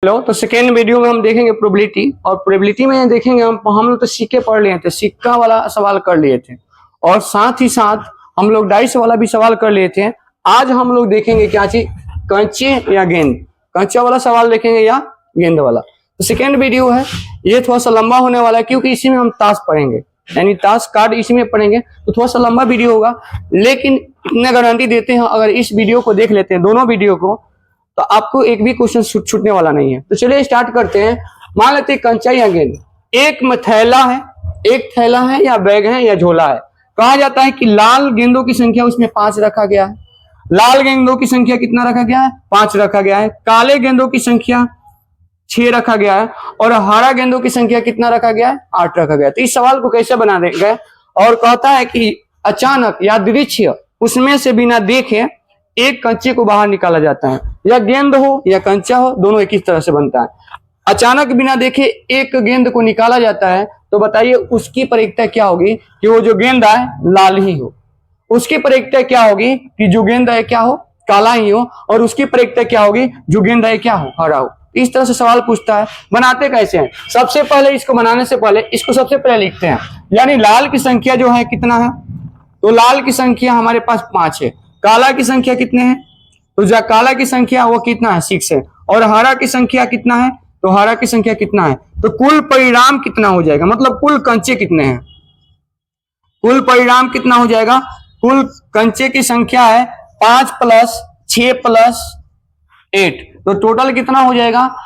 Hello, तो second video में हम देखेंगे प्रोबेबिलिटी। और प्रोबेबिलिटी में देखेंगे हम लोग तो सिक्के पढ़ लिए थे, सिक्का वाला सवाल कर लिए थे और साथ ही साथ हम लोग डाइस वाला भी सवाल कर लिए थे। आज हम लोग देखेंगे क्या चीज, कंचे या गेंद, कंचा वाला सवाल देखेंगे या गेंद वाला। तो सेकेंड वीडियो है, ये थोड़ा सा लंबा होने वाला है क्योंकि इसी में हम ताश पढ़ेंगे, यानी ताश कार्ड इसी में पढ़ेंगे, तो थोड़ा सा लंबा वीडियो होगा। लेकिन इतने गारंटी देते हैं, अगर इस वीडियो को देख लेते हैं, दोनों वीडियो को, तो आपको एक भी क्वेश्चन छूटने वाला नहीं है। तो चलिए स्टार्ट करते हैं। मान लेते हैं कंचा या गेंद, एक थैला है या बैग है या झोला है। कहा जाता है कि लाल गेंदों की संख्या उसमें 5 रखा गया है। लाल गेंदों की संख्या कितना रखा गया है? 5 रखा गया है। काले गेंदों की संख्या 6 रखा गया है और हरा गेंदों की संख्या कितना रखा गया है? 8 रखा गया है। तो इस सवाल को कैसे बना गए, और कहता है कि अचानक यादृच्छिक उसमें से बिना देखे एक कंचे को बाहर निकाला जाता है। या गेंद हो या कंचा हो, दोनों एक ही तरह से बनता है। अचानक बिना देखे एक गेंद को निकाला जाता है, तो बताइए उसकी प्रायिकता क्या होगी कि वो जो गेंद है लाल ही हो। उसकी प्रायिकता क्या होगी कि जो गेंद है क्या हो, काला ही हो। और उसकी प्रायिकता क्या होगी, जो गेंद है क्या हो, हरा हो। इस तरह से सवाल पूछता है। बनाते कैसे हैं? सबसे पहले इसको बनाने से पहले इसको सबसे पहले लिखते हैं। यानी लाल की संख्या जो है कितना है, तो लाल की संख्या हमारे पास 5 है। काला की संख्या कितने हैं, तो जो काला की संख्या वो कितना है, 6 है। और हरा की संख्या कितना है, तो हरा की संख्या कितना है। तो कुल परिणाम कितना हो जाएगा, मतलब कुल कंचे कितने हैं, कुल परिणाम कितना हो जाएगा। कुल कंचे की संख्या है 5 + 6 + 8, तो टोटल कितना हो जाएगा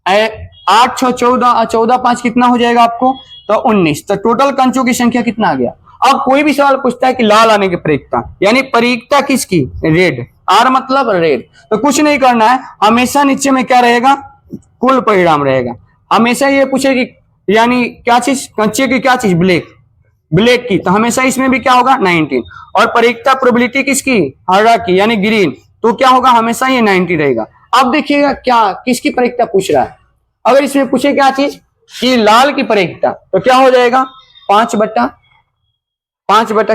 8 6 14 और 14 5 कितना हो जाएगा आपको, तो 19। तो टोटल कंचों की संख्या कितना आ गया। अब कोई भी सवाल पूछता है कि लाल आने की प्रायिकता, यानी प्रायिकता किसकी, रेड, आर मतलब रेड। तो कुछ नहीं करना है, हमेशा नीचे में क्या रहेगा, कुल परिणाम रहेगा। हमेशा ये पूछेगी यानी क्या चीज, कंचे की क्या चीज, ब्लैक की, तो हमेशा इसमें भी क्या होगा 19। और प्रायिकता प्रोबेबिलिटी किसकी, हरा की, यानी ग्रीन, तो क्या होगा हमेशा ये 90 रहेगा। अब देखिएगा क्या किसकी प्रायिकता पूछ रहा है। अगर इसमें पूछे क्या चीज कि लाल की प्रायिकता, तो क्या हो जाएगा 5 बटा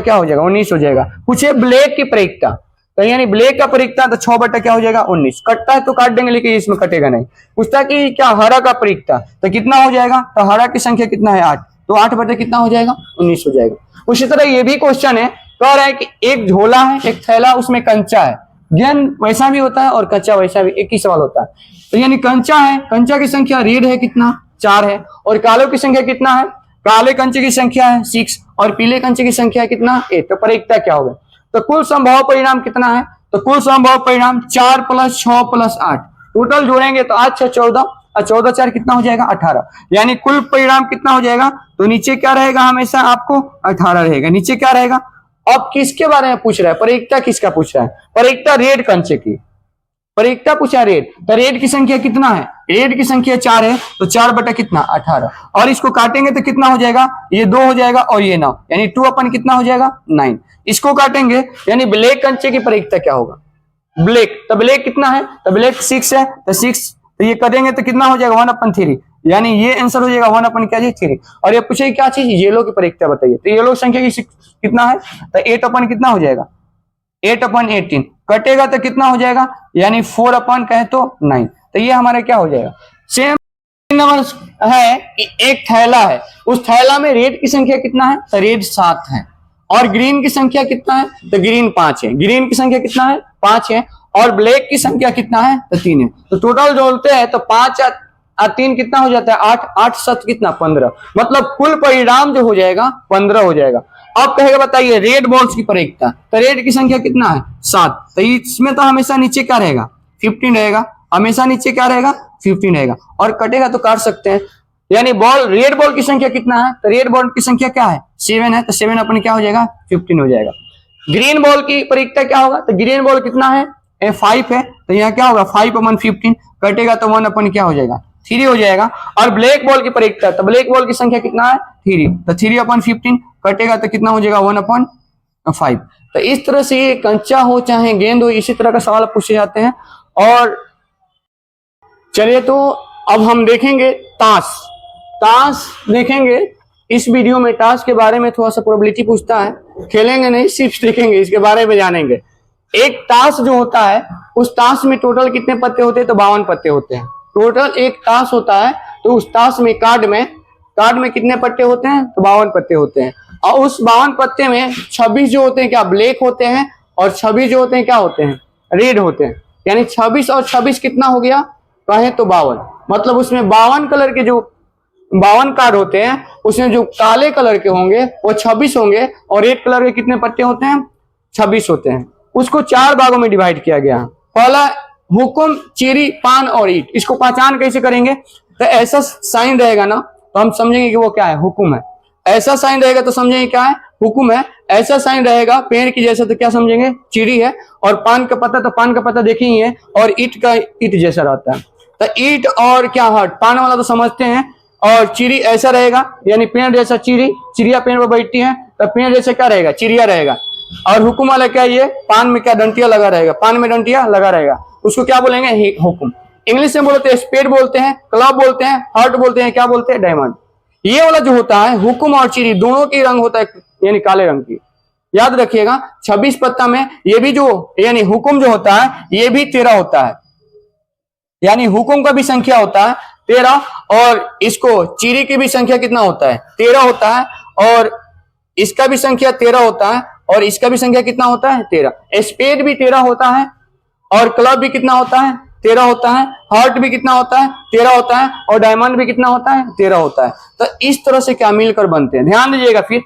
क्या हो जाएगा 19 हो जाएगा। पूछे ब्लैक की प्रायिकता, तो यानी ब्लैक का प्रायिकता, तो 6 बटा क्या हो जाएगा 19। कटता है तो काट देंगे, लेकिन इसमें कटेगा नहीं। पूछता है कि क्या हरा का प्रायिकता, तो कितना हो जाएगा, तो हरा की संख्या कितना है 8, तो 8 बटा कितना हो जाएगा 19 हो जाएगा। उसी तरह ये भी क्वेश्चन है, कह रहा है कि एक झोला है, एक थैला, उसमें कंचा है। गेंद वैसा भी होता है और कच्चा वैसा भी, एक ही सवाल होता है। तो यानी कंचा है, कंचा की संख्या रेड है कितना, 4 है। और कालों की संख्या कितना है, काले कंचे की संख्या है 6 और पीले कंचे की संख्या कितना 8। तो प्रायिकता क्या होगा, तो कुल संभव परिणाम कितना है, तो कुल संभव परिणाम 4 + 6 + 8, टोटल जोड़ेंगे तो 8 6 14 और 14 4 कितना हो जाएगा 18। यानी कुल परिणाम कितना हो जाएगा, तो नीचे क्या रहेगा, हमेशा आपको 18 रहेगा, नीचे क्या रहेगा। अब किसके बारे में पूछ रहा है, प्रायिकता किसका पूछ रहा है, प्रायिकता रेड कंचे की, प्रायिकता पूछा रेड। तो रेड की संख्या कितना है, रेड की संख्या 4 है, तो 4 बटा कितना 18। और इसको काटेंगे तो कितना हो जाएगा, ये 2 हो जाएगा और ये 9, यानी 2 अपन कितना हो जाएगा 9। इसको काटेंगे यानी ब्लैक कंचे की प्रायिकता क्या होगा, ब्लैक, तो ब्लैक कितना है, तो ब्लैक 6 है, तो 6, तो ये करेंगे तो कितना हो जाएगा 1/3, यानी ये आंसर हो जाएगा 1/3। और ये पूछे क्या चीज, येलो की प्रायिकता बताइए, तो येलो संख्या की कितना है, तो 8 कितना हो जाएगा 8/18, कटेगा तो कितना हो जाएगा, यानी 4 कहे तो 9। तो ये हमारा क्या हो जाएगा। सेम नंबर है कि एक थैला है, उस थैला में रेड की संख्या कितना है, तो रेड 7 है। और ग्रीन की संख्या कितना है, तो ग्रीन 5 है। ग्रीन की संख्या कितना है 5 है। और ब्लैक की संख्या कितना है, तो 3 है। तो टोटल जोड़ते हैं तो 5 और 3 कितना हो जाता है 8, 8 7 कितना 15, मतलब कुल परिणाम जो हो जाएगा 15 हो जाएगा। अब कहेगा बताइए रेड बॉल्स की प्रायिकता, तो रेड की संख्या कितना है 7, तो इसमें तो हमेशा नीचे क्या रहेगा 15 रहेगा, हमेशा नीचे क्या रहेगा 15 रहेगा। और कटेगा तो काट सकते हैं, यानी बॉल, रेड बॉल की संख्या कितना है, तो रेड बॉल की संख्या क्या है 7 है, तो 7 अपन क्या हो जाएगा 15 हो जाएगा। ग्रीन बॉल की प्रायिकता क्या होगा, तो ग्रीन बॉल कितना है 5 है, तो यहाँ क्या होगा 5/15, कटेगा तो 1 अपन क्या हो जाएगा 3 हो जाएगा। और ब्लैक बॉल की प्रायिकता, तो ब्लैक बॉल की संख्या कितना है 3, तो 3/15, कटेगा तो कितना हो जाएगा 1/5। तो इस तरह से ये कंचा हो चाहे गेंद हो, इसी तरह का सवाल पूछे जाते हैं। और चलिए तो अब हम देखेंगे ताश देखेंगे। इस वीडियो में ताश के बारे में थोड़ा सा प्रोबेबिलिटी पूछता है, खेलेंगे नहीं, सिर्फ देखेंगे, इसके बारे में जानेंगे। एक ताश जो होता है, उस ताश में टोटल कितने पत्ते होते हैं, तो 52 पत्ते होते हैं। टोटल एक ताश होता है, तो उस ताश में कार्ड में कितने पत्ते होते हैं? तो 52 पत्ते होते हैं। और उस 52 पत्ते में 26 जो होते हैं क्या ब्लैक होते हैं, और 26 जो होते हैं क्या होते हैं? रेड होते हैं। यानी 26 और 26 कितना हो गया? कहे तो 52। मतलब उसमें 52 कलर के जो 52 कार्ड होते हैं, उसमें जो काले कलर के होंगे वो 26 होंगे, और रेड कलर के कितने पत्ते होते हैं? 26 होते हैं। उसको 4 भागों में डिवाइड किया गया। पहला हुकुम, चीरी, पान और ईट। इसको पहचान कैसे करेंगे? तो ऐसा साइन रहेगा ना तो हम समझेंगे कि वो क्या है? हुकुम है। ऐसा साइन रहेगा तो समझेंगे क्या है? हुकुम है। ऐसा साइन रहेगा पेड़ की जैसा तो क्या समझेंगे? चीरी है। और पान का पत्ता, तो पान का पत्ता देखेंगे, और ईट का ईट जैसा रहता है। तो ईट और क्या हट, पान वाला तो समझते हैं, और चिड़ी ऐसा रहेगा, यानी पेड़ जैसा चिड़ी, चिड़िया पेड़ पर बैठती है, तो पेड़ जैसे क्या रहेगा? चिड़िया रहेगा। और हुकुम वाला क्या? ये पान में क्या डंटिया लगा रहेगा, पान में डंटिया लगा रहेगा, उसको क्या बोलेंगे? हुकुम। इंग्लिश में बोलते हैं स्पेड बोलते हैं, क्लब बोलते हैं, हार्ट बोलते हैं, क्या बोलते हैं? डायमंड। ये वाला जो होता है हुकुम और चिड़ी दोनों की रंग होता है, यानी काले रंग की। याद रखिएगा 26 पत्ता में ये भी जो यानी हुकुम जो होता है ये भी 13 होता है, यानी हुकुम का भी संख्या होता है 13, और इसको चिड़ी की भी संख्या कितना होता है? 13 होता है, और इसका भी संख्या 13 होता है, और इसका भी संख्या कितना होता है? 13। स्पेड भी 13 होता है, और क्लब भी कितना होता है? 13 होता है। हार्ट भी कितना होता है? 13 होता है। और डायमंड भी कितना होता है? 13 होता है। तो इस तरह से क्या मिलकर बनते हैं, ध्यान दीजिएगा। फिर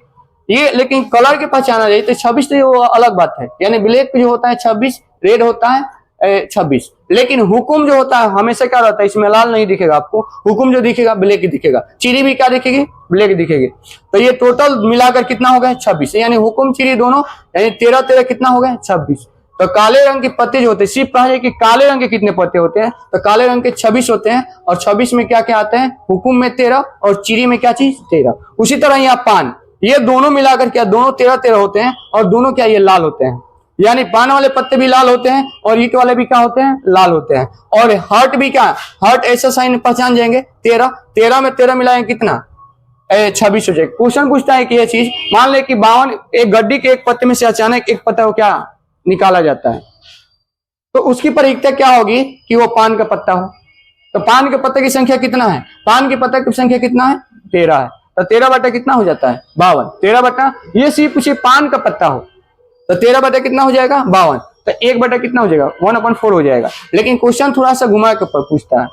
ये लेकिन कलर के पहचाना जाए तो 26 तो वो अलग बात है, यानी ब्लैक जो होता है 26, रेड होता है 26। लेकिन हुकुम जो होता है हमेशा क्या रहता है? इसमें लाल नहीं दिखेगा आपको, हुकुम जो दिखेगा ब्लैक ही दिखेगा। चिड़ी भी क्या दिखेगी? ब्लैक दिखेगी। तो ये टोटल मिलाकर कितना हो गया? 26। यानी हुकुम चिड़ी दोनों, यानी 13 13 कितना हो गया? 26। तो काले रंग के पत्ते जो होते हैं, सिर्फ कहा जाए कि काले रंग के कितने पत्ते होते हैं, तो काले रंग के 26 होते हैं, और 26 में क्या क्या आते हैं? हुकुम में 13, और चिड़ी में क्या चीज? 13। उसी तरह यहाँ पान, ये दोनों मिलाकर क्या? दोनों 13 13 होते हैं, और दोनों क्या? ये लाल होते हैं। यानी पान वाले पत्ते भी लाल होते हैं, और ईट वाले भी क्या होते हैं? लाल होते हैं। और हार्ट भी क्या? हार्ट ऐसा साइन पहचान जाएंगे 13, 13 में 13 मिलाएंगे कितना? 26 हो जाएगा। क्वेश्चन पूछता है कि ये चीज मान ले कि 52 एक गड्डी के एक पत्ते में से अचानक एक पत्ता को क्या निकाला जाता है, तो उसकी परीक्षा क्या होगी? कि वो पान का पत्ता हो। तो पान के पत्ते की संख्या कितना है? पान के पत्ते की संख्या कितना है? 13 है। तो 13 बटा कितना हो जाता है? 52। 13 बटा, ये सिर्फ पूछिए पान का पत्ता हो तो 13 बटा कितना हो जाएगा? 52। तो 1 बटा कितना हो जाएगा? 1/4 हो जाएगा। लेकिन क्वेश्चन थोड़ा सा घुमा के पूछता है,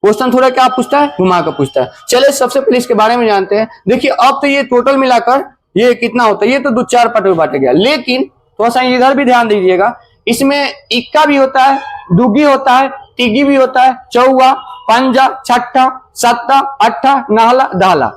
क्वेश्चन थोड़ा क्या पूछता है? घुमा कर पूछता है। चलिए सबसे पहले इसके बारे में जानते हैं। देखिए अब तो ये टोटल मिलाकर ये कितना होता है? ये तो 2-4 पट में बांटा गया, लेकिन थोड़ा सा इधर भी ध्यान दीजिएगा। इसमें इक्का भी होता है, दुगी होता है, तिगी भी होता है, चौवा, पंजा, छठा, सत्ता, अट्ठा, नाला, दाला,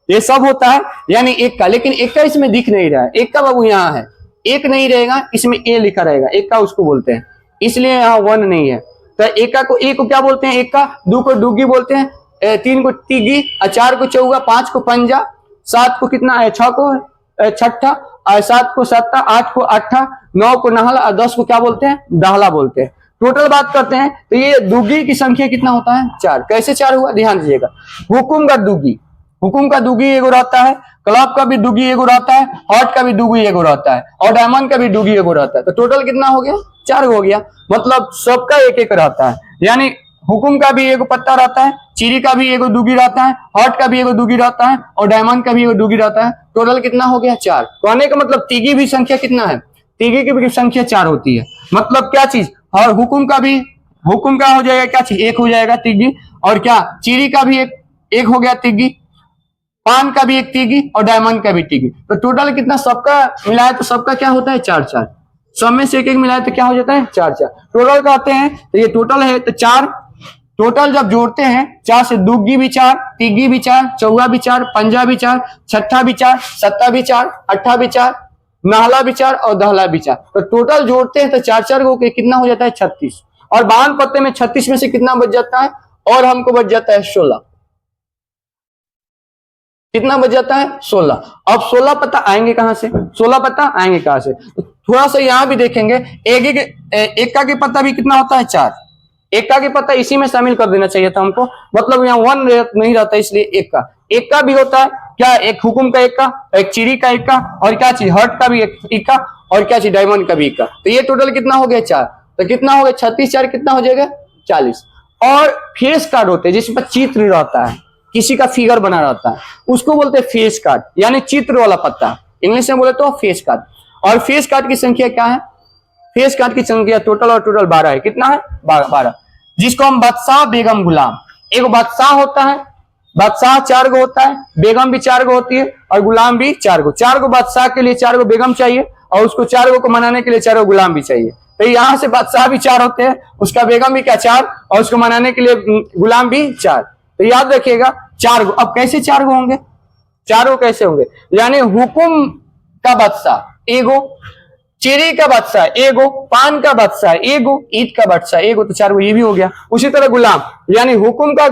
ये सब होता है। यानी एक का, लेकिन एक का इसमें दिख नहीं रहा है। एक का बाबू यहाँ है, एक नहीं रहेगा, इसमें ए लिखा रहेगा, एक का उसको बोलते हैं, इसलिए यहाँ 1 नहीं है। तो एक को क्या बोलते हैं? एक का। 2 को डुगी बोलते हैं, 3 को तिगी, 4 को चौगा, 5 को पंजा, 7 को कितना है? 6 को छठा, 7 को सत्ता, 8 को अट्ठा, 9 को नहला, और 10 को क्या बोलते हैं? दाहला बोलते हैं। टोटल बात करते हैं तो ये दुगी की संख्या कितना होता है? 4। कैसे 4 हुआ? ध्यान दीजिएगा। हुकुम का दुगी, हुकुम का दुगी एगो रहता है, क्लब का भी दुगी एगो रहता है, हॉट का भी दुगी एगो रहता है, और डायमंड का भी दुगी एगो रहता है। तो टोटल कितना हो गया? 4 हो गया। मतलब सबका एक एक रहता है। यानी हुकुम का भी एगो पत्ता रहता है, चिड़ी का भी एगो दुगी रहता है, हॉट का भी एगो दुगी रहता है, और डायमंड का भी एगो दुगी रहता है। टोटल कितना हो गया? 4। कहने का मतलब तिगी भी संख्या कितना है? तिगी की भी संख्या 4 होती है। मतलब क्या चीज? और हुकुम का भी, हुकुम का हो जाएगा क्या चीज? 1 हो जाएगा तिगी। और क्या? चिड़ी का भी एक हो गया तिगी, पान का भी एक तिगी, और डायमंड का भी तिगी। तो टोटल कितना? सबका मिलाया तो सबका क्या होता है? 4-4। सब में से एक एक मिलाया तो क्या हो जाता है? 4-4। टोटल करते हैं तो ये टोटल है तो 4। टोटल जब जोड़ते हैं 4 से दुगी भी 4, तिगी भी 4, चौगा भी 4, पंजा भी 4, छठा भी 4, सत्ता भी 4, अट्ठा भी 4, नाहला भी 4, और दहला भी 4। तो टोटल जोड़ते हैं तो 4-4 को कितना हो जाता है? 36। और 52 पत्ते में 36 में से कितना बच जाता है? और हमको बच जाता है 16। कितना बच जाता है? 16। अब 16 पत्ता आएंगे कहां से? 16 पत्ता आएंगे कहां से? तो थोड़ा सा यहां भी देखेंगे, एक का पत्ता भी कितना होता है? 4। एक का पत्ता इसी में शामिल कर देना चाहिए था हमको, मतलब यहाँ 1 नहीं रहता, इसलिए एक का भी होता है क्या? एक हुकुम का एक का, एक चिड़ी का एक का, और क्या चीज? हर्ट का भी एक का, और क्या चीज? डायमंड का भी एक का। तो ये टोटल कितना हो गया? 4। तो कितना हो गया? 36 4 कितना हो जाएगा? 40। और फेस कार्ड होते हैं जिसमें चित्र रहता है, किसी का फिगर बना रहता है, उसको बोलते हैं फेस कार्ड, यानी चित्र वाला पत्ता। इंग्लिश में बोले तो फेस कार्ड। और फेस कार्ड की संख्या क्या है? फेस कार्ड की संख्या टोटल और टोटल 12 है। कितना है? 12। जिसको हम बादशाह, बेगम, गुलाम, एक बादशाह होता है, बादशाह 4 गो होता है, बेगम भी 4 गो होती है और गुलाम भी 4 गो। 4 गो बादशाह के लिए 4 गो बेगम चाहिए और उसको 4 गो को मनाने के लिए 4 गो गुलाम भी चाहिए। तो यहाँ से बादशाह भी 4 होते हैं, उसका बेगम भी क्या 4 और उसको मनाने के लिए गुलाम भी 4। तो याद रखिएगा 4 गो। अब कैसे 4 गो होंगे? 4 गो कैसे होंगे? यानी हुकुम का बादशाह एगो, चेरी का बादशाह एगो, पान का बादशाह एगो, ईट का बादशाह एगो, तो 4 गो ये भी हो गया। उसी तरह गुलाम, यानी हुकुम का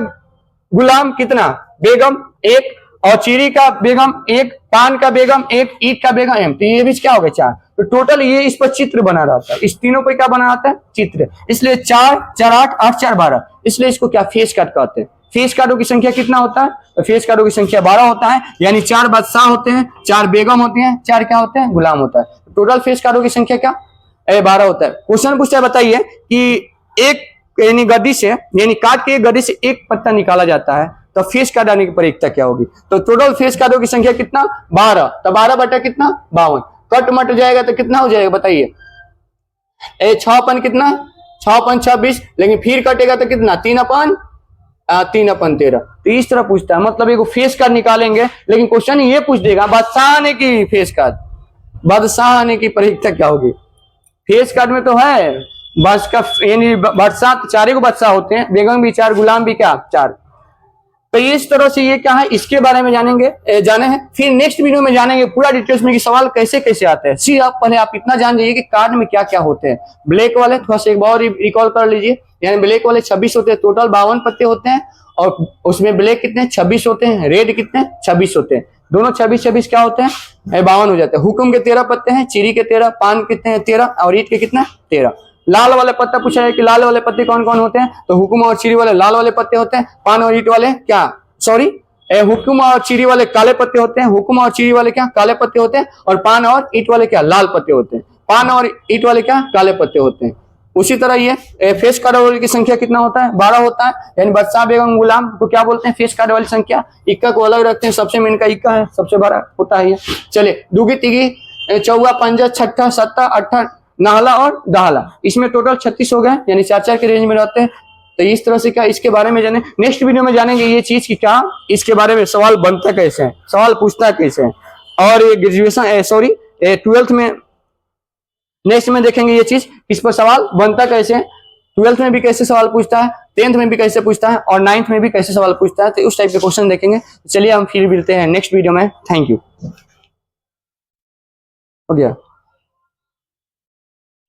गुलाम कितना? बेगम 1 और चीरी का बेगम 1, पान का बेगम 1, ईट का बेगम 1, तो ये भी क्या हो गया 4। तो टोटल ये इस पर चित्र बना रहता है, इस तीनों पर क्या बना रहता है? चित्र। इसलिए 4 4 8 8 4 12, इसलिए इसको क्या फेस कार्ड कहते हैं। फेस कार्डों की संख्या कितना होता है? तो फेस कार्डों की संख्या 12 होता है, यानी 4 बादशाह होते हैं, 4 बेगम होते हैं, 4 क्या होते हैं? गुलाम होता है। टोटल फेस कार्डों की संख्या क्या? 12 होता है। क्वेश्चन पूछता है, बताइए कि एक यानी गद्दी से, यानी काट के एक गद्दी से एक पत्ता निकाला जाता है, तो फेस कार्ड आने की प्रयोगता क्या होगी? तो टोटल फेस कार्डों की संख्या कितना? 12। तो 12 बटा कितना? 52। कट मट जाएगा तो कितना हो जाएगा बताइए? 6 कितना? 6 26, लेकिन फिर कटेगा तो कितना? 3/13। तो इस तरह पूछता है, मतलब एक फेस कार्ड निकालेंगे, लेकिन क्वेश्चन ये पूछ देगा बादशाह आने की फेस कार्ड, बादशाह आने की प्रयोगता क्या होगी? फेस कार्ड में तो है बस का, यानी बादशाह 4 बादशाह होते हैं, बेगम भी 4, गुलाम भी क्या 4। तो इस तरह से ये क्या है, इसके बारे में जाने हैं। फिर नेक्स्ट वीडियो में जानेंगे पूरा डिटेल्स में कि सवाल कैसे कैसे आते हैं। सी आप पहले आप इतना जान जाइए कि कार्ड में क्या क्या होते हैं। ब्लैक वाले थोड़ा सा एक बार रिकॉल कर लीजिए, यानी ब्लैक वाले 26 होते हैं, टोटल 52 पत्ते होते हैं, और उसमें ब्लैक कितने? 26 होते हैं, रेड कितने? 26 होते हैं, दोनों 26 क्या होते हैं? 52 हो जाते हैं। हुकुम के 13 पत्ते हैं, चीरी के 13, पान कितने हैं? 13, और ईट के कितने? 13। लाल वाले पत्ता पूछा है कि लाल वाले पत्ते कौन कौन होते हैं? तो हुकुम और चीरी वाले लाल वाले पत्ते होते हैं, पान और ईट वाले क्या, सॉरी, हुकुम और चीरी वाले काले पत्ते होते हैं, हुकुम और चीरी वाले क्या काले पत्ते होते हैं, और पान और ईट वाले क्या लाल पत्ते होते हैं, पान और ईट वाले क्या काले पत्ते होते हैं। उसी तरह ये फेस कार्ड वाले की संख्या कितना होता है? 12 होता है, यानी बादशाह, बेगम, गुलाम को क्या बोलते हैं? फेस कार्ड वाली संख्या। इक्का को अलग रखते हैं, सबसे मेन का इक्का है, सबसे बड़ा होता है ये। चलिए, दुगी तिगी चौवा पंजा छठा सत्ता अट्ठा नाहला और दहला, इसमें टोटल 36 हो गए, यानी 4-4 के रेंज में रहते हैं। तो इस तरह से क्या इसके बारे में जाने, नेक्स्ट वीडियो में जानेंगे ये चीज की क्या इसके बारे में सवाल बनता कैसे है, सवाल पूछता कैसे है। और ये ग्रेजुएशन सॉरी 12th में नेक्स्ट में देखेंगे ये चीज, इस पर सवाल बनता कैसे है, 12th में भी कैसे सवाल पूछता है, 10th में भी कैसे पूछता है, और 9th में भी कैसे सवाल पूछता है। तो उस टाइप के क्वेश्चन देखेंगे। चलिए हम फिर मिलते हैं नेक्स्ट वीडियो में। Thank you. हो गया।